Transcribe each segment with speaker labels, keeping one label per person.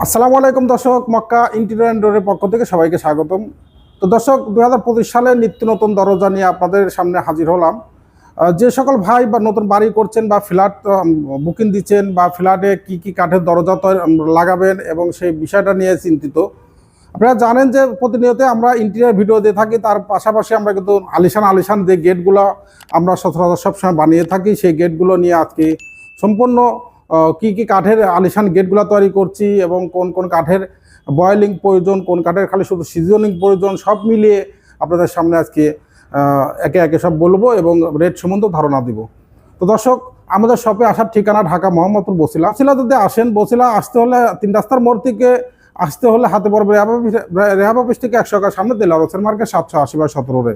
Speaker 1: আসসালামু আলাইকুম দর্শক, মক্কা ইন্টেরিয়র অ্যান্ড ডোরের পক্ষ থেকে সবাইকে স্বাগতম। তো দর্শক, 2025 সালে নিত্য নতুন দরজা নিয়ে আপনাদের সামনে হাজির হলাম। যে সকল ভাই বা নতুন বাড়ি করছেন বা ফ্ল্যাট বুকিং দিচ্ছেন বা ফ্ল্যাটে কি কি কাঠের দরজা লাগাবেন এবং সেই বিষয়টা নিয়ে চিন্তিত। আপনারা জানেন যে প্রতিনিয়ত আমরা ইন্টেরিয়র ভিডিও দিয়ে থাকি, তার পাশাপাশি আমরা কিন্তু আলিশান যে গেটগুলো আমরা সচরাচর সবসময় বানিয়ে থাকি, সেই গেটগুলো নিয়ে আজকে সম্পূর্ণ কি কি কাঠের আলিশান গেটগুলো তৈরি করছি এবং কোন কোন কাঠের বয়েলিং প্রয়োজন, কোন কাঠের খালি শুধু সিজনিং প্রয়োজন, সব মিলিয়ে আপনাদের সামনে আজকে একে একে সব বলবো এবং রেট সম্বন্ধে ধারণা দিব। তো দর্শক, আমাদের শপে আসার ঠিকানা ঢাকা মোহাম্মদপুর বছিলা। যদি আসেন, বছিলা আসতে হলে 3 রাস্তার মোড় থেকে আসতে হলে হাতে পড়বে রেহাব অফিস থেকে 100 টাকা সামনে দিলার হোসেন মার্কেট 780/17।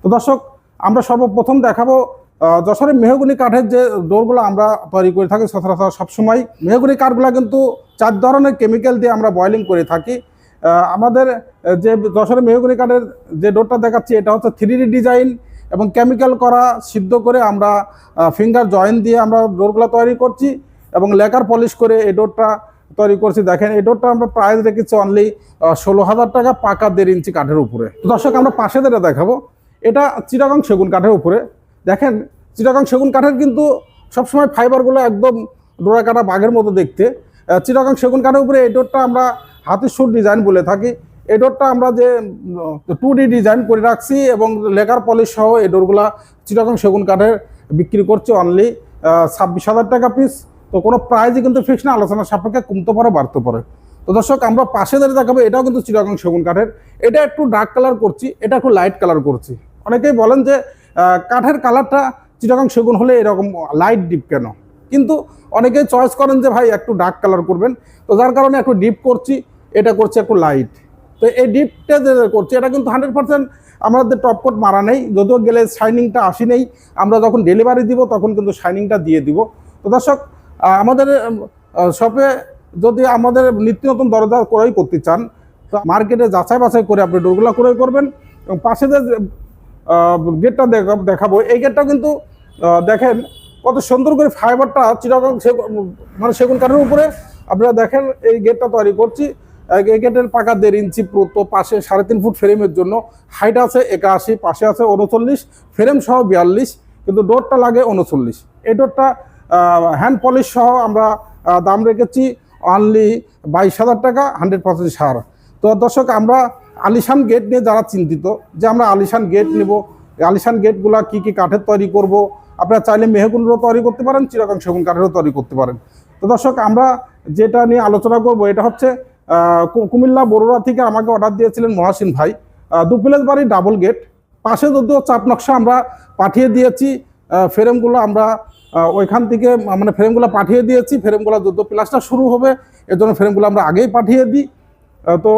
Speaker 1: তো দর্শক, আমরা সর্বপ্রথম দেখাবো যশোরের মেহগনি কাঠের যে ডোরগুলো আমরা তৈরি করে থাকি সচরাচর সবসময়। মেহগনি কাঠগুলো কিন্তু 4 ধরনের কেমিক্যাল দিয়ে আমরা বয়েলিং করে থাকি। আমাদের যে যশোরের মেহগনি কাঠের যে ডোরটা দেখাচ্ছি, এটা হচ্ছে 3D ডিজাইন এবং কেমিক্যাল করা, সিদ্ধ করে আমরা ফিঙ্গার জয়েন্ট দিয়ে আমরা ডোরগুলো তৈরি করছি এবং লেকার পলিশ করে এই ডোরটা তৈরি করছি। দেখেন, এই ডোরটা আমরা প্রাইস রেখেছি অনলি 16,000 টাকা, পাকা 1.5 ইঞ্চি কাঠের উপরে। তো দর্শক, আমরা পাশে যেটা দেখাবো, এটা চিটাগং সেগুন কাঠের উপরে। দেখেন, চিটাগং সেগুন কাঠের কিন্তু সবসময় ফাইবারগুলো একদম ডোরা কাটা বাঘের মতো দেখতে। চিটাগং সেগুন কাঠের উপরে এই ডোরটা আমরা হাতের সুর ডিজাইন বলে থাকি। এই ডোরটা আমরা যে 2D ডিজাইন করে রাখছি এবং লেকার পলিশ সহ এই ডোরগুলা চিটাগং সেগুন কাঠের বিক্রি করছে অনলি 26,000 টাকা পিস। তো কোনো প্রাইজই কিন্তু ফিক্স না, আলোচনার সাপেক্ষে কমতে পারে বাড়তে পারে। তো দর্শক, আমরা পাশে ধরে দেখাবো, এটাও কিন্তু চিটাগং সেগুন কাঠের। এটা একটু ডার্ক কালার করছি, এটা একটু লাইট কালার করছি। অনেকেই বলেন যে কাঠের কালারটা চিটাগং সেগুন হলে এরকম লাইট ডিপ কেন, কিন্তু অনেকেই চয়েস করেন যে ভাই একটু ডার্ক কালার করবেন, তো যার কারণে একটু ডিপ করছি, এটা করছি একটু লাইট। তো এই ডিপটা যে করছি, এটা কিন্তু 100% আমাদের টপ কোট মারা নেই, যদিও গেলে শাইনিংটা আসি নেই। আমরা যখন ডেলিভারি দিব তখন কিন্তু শাইনিংটা দিয়ে দিব। তো দর্শক, আমাদের শপে যদি আমাদের নিত্য নতুন দরজা ক্রয় করতে চান, তো মার্কেটে যাচাই বাছাই করে আপনি ডোরগুলো ক্রয় করবেন। এবং পাশে যে গেটটা দেখাবো, এই গেটটা কিন্তু দেখেন কত সুন্দর করে ফাইবারটা চিটাগং মানে সেগুন কাঠের উপরে আপনারা দেখেন এই গেটটা তৈরি করছি। এই গেটের পাকা 1.5 ইঞ্চি পুরো, পাশে 3.5 ফুট ফ্রেমের জন্য হাইট আছে 81, পাশে আছে 39, ফ্রেম সহ 42, কিন্তু ডোরটা লাগে 39। এই ডোরটা হ্যান্ড পলিশ সহ আমরা দাম রেখেছি অনলি 22,000 টাকা, 100% ছাড়। তো দর্শক, আমরা আলিশান গেট নিয়ে যারা চিন্তিত যে আমরা আলিশান গেট নেব, আলিশান গেটগুলা কি কি কাঠের তৈরি করব, আপনারা চাইলে মেহগুনেরও তৈরি করতে পারেন, চিটাগং সেগুন কাঠেরও তৈরি করতে পারেন। তো দর্শক, আমরা যেটা নিয়ে আলোচনা করব, এটা হচ্ছে কুমিল্লা বড়ুয়া থেকে আমাকে অর্ডার দিয়েছিলেন মহাসিন ভাই। 2 প্লেস বাড়ি, ডাবল গেট, পাশে যদিও চাপ নকশা আমরা পাঠিয়ে দিয়েছি। ফ্রেমগুলো আমরা ওইখান থেকে মানে ফ্রেমগুলো পাঠিয়ে দিয়েছি। ফ্রেমগুলো যদিও প্লাস্টার শুরু হবে, এর জন্য ফ্রেমগুলো আমরা আগেই পাঠিয়ে দিই। তো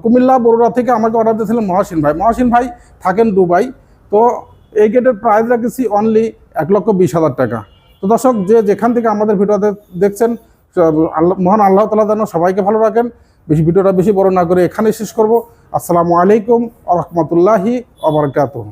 Speaker 1: কুমিল্লা বড়ুয়া থেকে আমাকে অর্ডার দিয়েছিলেন মহাসিন ভাই। মহাসিন ভাই থাকেন দুবাই। তো এই গেটের প্রাইস রাখেছি অনলি 1,20,000 টাকা। তো দর্শক, যে যেখান থেকে আমাদের ভিডিওতে দেখছেন, মহান আল্লাহ তাআলা যেন সবাইকে ভালো রাখেন। ভিডিওটা বেশি বড় না করে এখানেই শেষ করব। আসসালামু আলাইকুম ওয়া রাহমাতুল্লাহি ওয়া বারাকাতুহু।